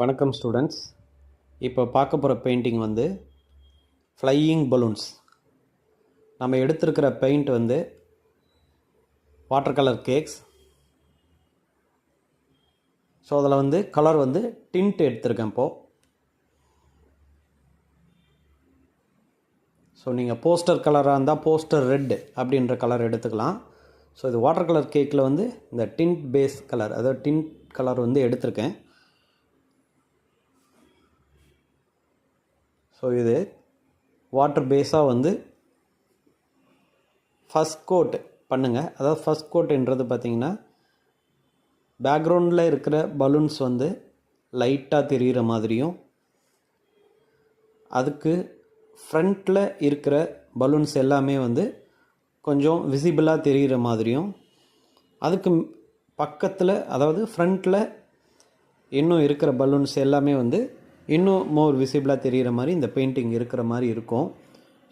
வணக்கம் ஸ்டூடெண்ட்ஸ். இப்போ பார்க்க போகிற பெயிண்டிங் வந்து ஃப்ளையிங் பலூன்ஸ். நம்ம எடுத்திருக்கிற பெயிண்ட் வந்து வாட்டர் கலர் கேக்ஸ். ஸோ அதில் வந்து கலர் வந்து டிண்ட் எடுத்திருக்கேன் இப்போது. ஸோ நீங்கள் போஸ்டர் கலராக இருந்தால் போஸ்டர் ரெட் அப்படின்ற கலர் எடுத்துக்கலாம். ஸோ இது வாட்டர் கலர் கேக்கில் வந்து இந்த டிண்ட் பேஸ் கலர், அதாவது டிண்ட் கலர் வந்து எடுத்திருக்கேன். ஸோ இது வாட்டர் பேஸாக வந்து ஃபஸ்ட் கோட் பண்ணுங்கள். அதாவது ஃபஸ்ட் கோட்டுன்றது பார்த்திங்கன்னா பேக்ரவுண்டில் இருக்கிற பலூன்ஸ் வந்து லைட்டாக தெரிகிற மாதிரியும், அதுக்கு ஃப்ரண்ட்டில் இருக்கிற பலூன்ஸ் எல்லாமே வந்து கொஞ்சம் விசிபிளாக தெரிகிற மாதிரியும், அதுக்கு பக்கத்தில் அதாவது ஃப்ரண்ட்டில் இன்னும் இருக்கிற பலூன்ஸ் எல்லாமே வந்து இன்னும் மோர் விசிபிளாக தெரிகிற மாதிரி இந்த பெயிண்டிங் இருக்கிற மாதிரி இருக்கும்.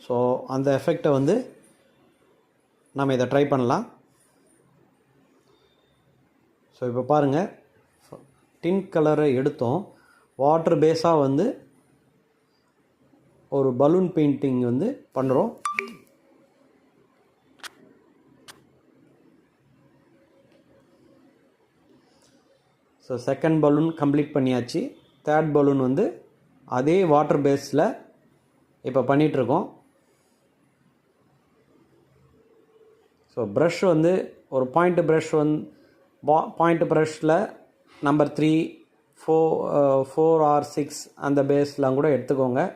ஸோ அந்த எஃபெக்டை வந்து நம்ம இதை ட்ரை பண்ணலாம். ஸோ இப்போ பாருங்கள், டிண்ட் கலரை எடுத்தோம், வாட்டர் பேஸாக வந்து ஒரு பலூன் பெயிண்டிங் வந்து பண்ணுறோம். ஸோ செகண்ட் பலூன் கம்ப்ளீட் பண்ணியாச்சு. தேர்ட் பலூன் வந்து அதே வாட்டர் பேஸில் இப்போ பண்ணிகிட்ருக்கோம். ஸோ ப்ரஷ் வந்து ஒரு பாயிண்ட் ப்ரஷ் வந்து பாயிண்ட் ப்ரஷில் நம்பர் 3, 4 or 6 அந்த பேஸ்லாம் கூட எடுத்துக்கோங்க.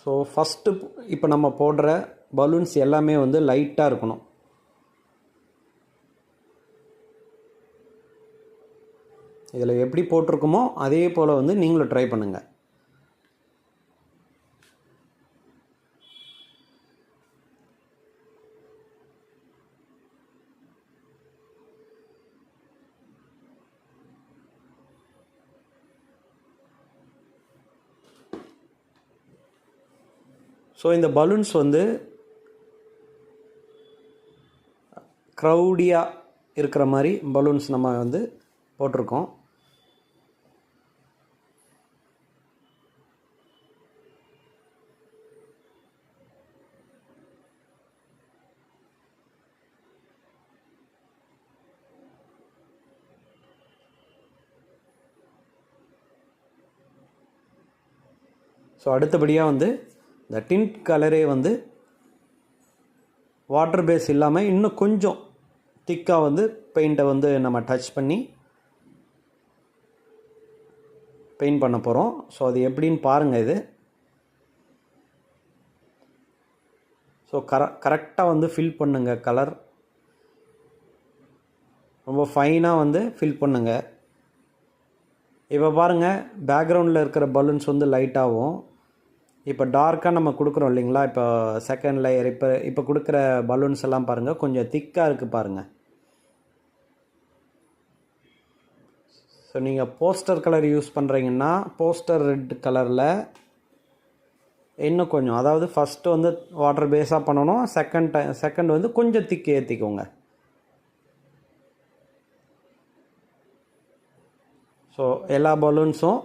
ஸோ ஃபஸ்ட்டு இப்போ நம்ம போடுற பலூன்ஸ் எல்லாமே வந்து லைட்டாக இருக்கணும். இதில் எப்படி போட்டிருக்குமோ அதே போல் வந்து நீங்களும் ட்ரை பண்ணுங்கள். ஸோ இந்த பலூன்ஸ் வந்து க்ரௌடியாக இருக்கிற மாதிரி பலூன்ஸ் நம்ம வந்து போட்டிருக்கோம். ஸோ அடுத்தபடியாக வந்து இந்த டிண்ட் கலரே வந்து வாட்டர் பேஸ் இல்லாமல் இன்னும் கொஞ்சம் திக்காக வந்து பெயிண்ட்டை வந்து நம்ம டச் பண்ணி பெயிண்ட் பண்ண போகிறோம். ஸோ அது எப்படின்னு பாருங்கள். இது ஸோ கரெக்டாக வந்து ஃபில் பண்ணுங்கள். கலர் ரொம்ப ஃபைனாக வந்து ஃபில் பண்ணுங்கள். இப்போ பாருங்கள், பேக்ரவுண்டில் இருக்கிற பலூன்ஸ் வந்து லைட்டாகவும், இப்போ டார்க்காக நம்ம கொடுக்குறோம் இல்லைங்களா. இப்போ செகண்ட் லேயர் இப்போ கொடுக்குற பலூன்ஸ் எல்லாம் பாருங்கள், கொஞ்சம் திக்காக இருக்குது பாருங்கள். ஸோ நீங்கள் போஸ்டர் கலர் யூஸ் பண்ணுறீங்கன்னா போஸ்டர் ரெட் கலரில் இன்னும் கொஞ்சம், அதாவது ஃபஸ்ட்டு வந்து வாட்டர் பேஸாக பண்ணணும், செகண்ட் வந்து கொஞ்சம் திக்கு ஏற்றிக்கோங்க. ஸோ எல்லா பலூன்ஸும்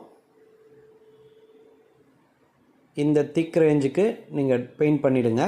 இந்த திக் ரேஞ்சுக்கு நீங்கள் பெயிண்ட் பண்ணிவிடுங்க.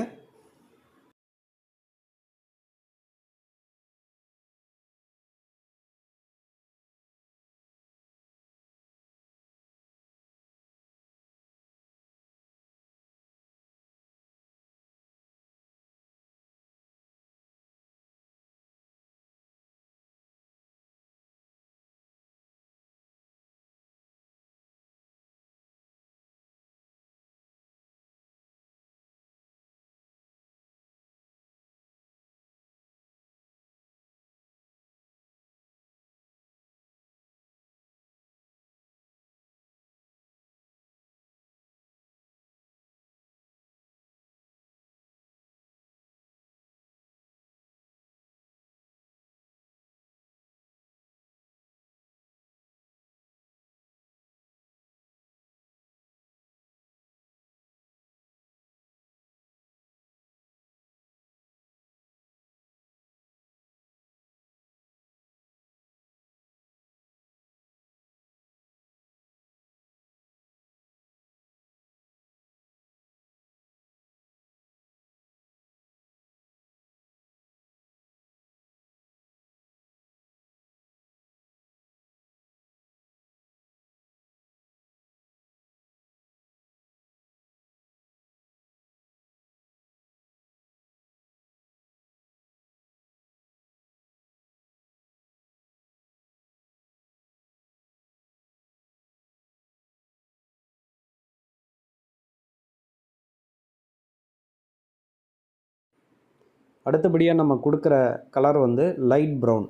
அடுத்தபடியாக நம்ம கொடுக்குற கலர் வந்து லைட் ப்ரௌன்.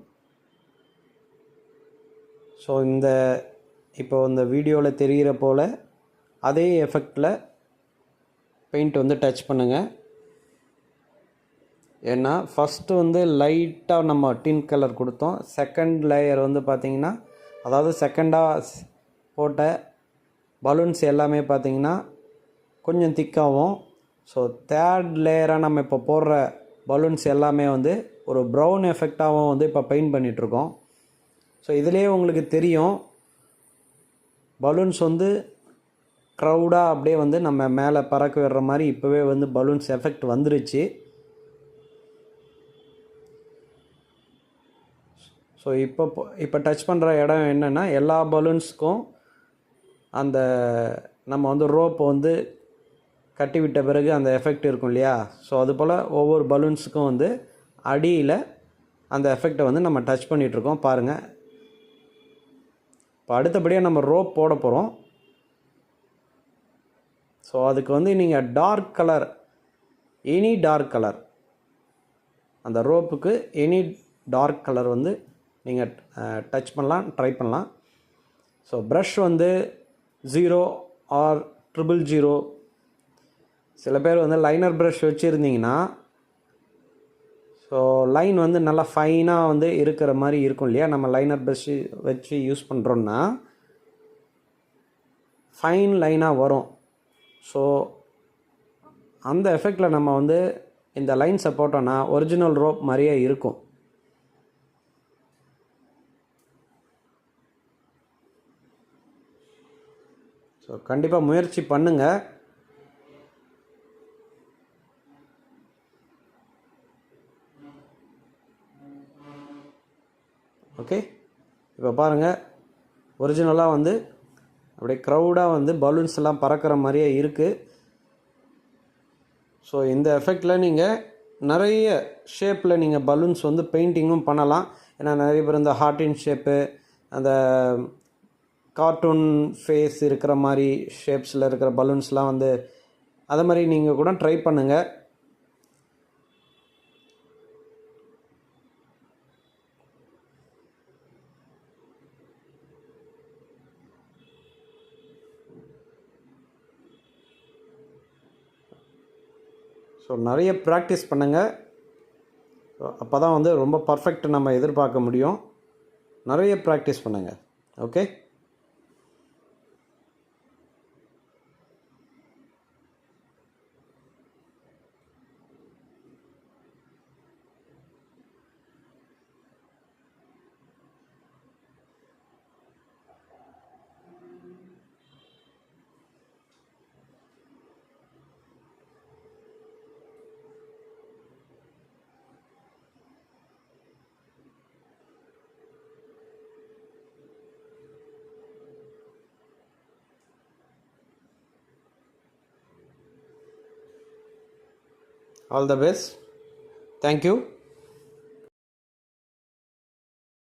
ஸோ இப்போ இந்த வீடியோவில் தெரிகிற போல் அதே எஃபெக்டில் பெயிண்ட் வந்து டச் பண்ணுங்கள். ஏன்னா ஃபஸ்ட்டு வந்து லைட்டாக நம்ம டின் கலர் கொடுத்தோம். செகண்ட் லேயர் வந்து பார்த்திங்கன்னா, அதாவது செகண்டாக போட்ட பலூன்ஸ் எல்லாமே பார்த்திங்கன்னா கொஞ்சம் திக்காகவும், ஸோ தேர்ட் லேயராக நம்ம இப்போ போடுற பலூன்ஸ் எல்லாமே வந்து ஒரு ப்ரௌன் எஃபெக்டாகவும் வந்து இப்போ பெயிண்ட் பண்ணிகிட்ருக்கோம். ஸோ இதிலே உங்களுக்கு தெரியும், பலூன்ஸ் வந்து க்ரௌடாக அப்படியே வந்து நம்ம மேலே பறக்க விடுற மாதிரி இப்போவே வந்து பலூன்ஸ் எஃபெக்ட் வந்துருச்சு. ஸோ இப்போ டச் பண்ணுற இடம் என்னென்னா, எல்லா பலூன்ஸுக்கும் அந்த நம்ம வந்து ரோப் வந்து கட்டி விட்ட பிறகு அந்த எஃபெக்ட் இருக்கும் இல்லையா, ஸோ அதுபோல் ஒவ்வொரு பலூன்ஸுக்கும் வந்து அடியில் அந்த எஃபெக்டை வந்து நம்ம டச் பண்ணிகிட்ருக்கோம் பாருங்கள். இப்போ அடுத்தபடியாக நம்ம ரோப் போட போகிறோம். ஸோ அதுக்கு வந்து நீங்கள் dark colour, any dark colour, அந்த ரோப்புக்கு எனி டார்க் கலர் வந்து நீங்கள் டச் பண்ணலாம், ட்ரை பண்ணலாம். ஸோ ப்ரஷ் வந்து 0 ஆர் 000. சில பேர் வந்து லைனர் ப்ரஷ் வச்சுருந்தீங்கன்னா, ஸோ லைன் வந்து நல்லா ஃபைனாக வந்து இருக்கிற மாதிரி இருக்கும் இல்லையா, நம்ம லைனர் ப்ரஷ்ஷு வச்சு யூஸ் பண்ணுறோன்னா ஃபைன் லைனாக வரும். ஸோ அந்த எஃபெக்டில் நம்ம வந்து இந்த லைன்ஸை போட்டோன்னா ஒரிஜினல் ரோப் மாதிரியே இருக்கும். ஸோ கண்டிப்பாக முயற்சி பண்ணுங்கள். ஓகே, இப்போ பாருங்கள், ஒரிஜினலாக வந்து அப்படியே க்ரௌடாக வந்து பலூன்ஸ் எல்லாம் பறக்கிற மாதிரியே இருக்குது. ஸோ இந்த எஃபெக்டில் நீங்கள் நிறைய ஷேப்பில் நீங்கள் பலூன்ஸ் வந்து பெயிண்டிங்கும் பண்ணலாம். ஏன்னா நிறைய பேர் இந்த ஹார்ட்டின் ஷேப்பு, அந்த கார்ட்டூன் ஃபேஸ் இருக்கிற மாதிரி ஷேப்ஸில் இருக்கிற பலூன்ஸ்லாம் வந்து அதை மாதிரி நீங்கள் கூட ட்ரை பண்ணுங்கள். ஸோ நிறைய ப்ராக்டிஸ் பண்ணுங்கள். அப்போ தான் வந்து ரொம்ப பர்ஃபெக்ட் நம்ம எதிர்பார்க்க முடியும். நிறைய ப்ராக்டிஸ் பண்ணுங்கள். Okay, all the best. Thank you.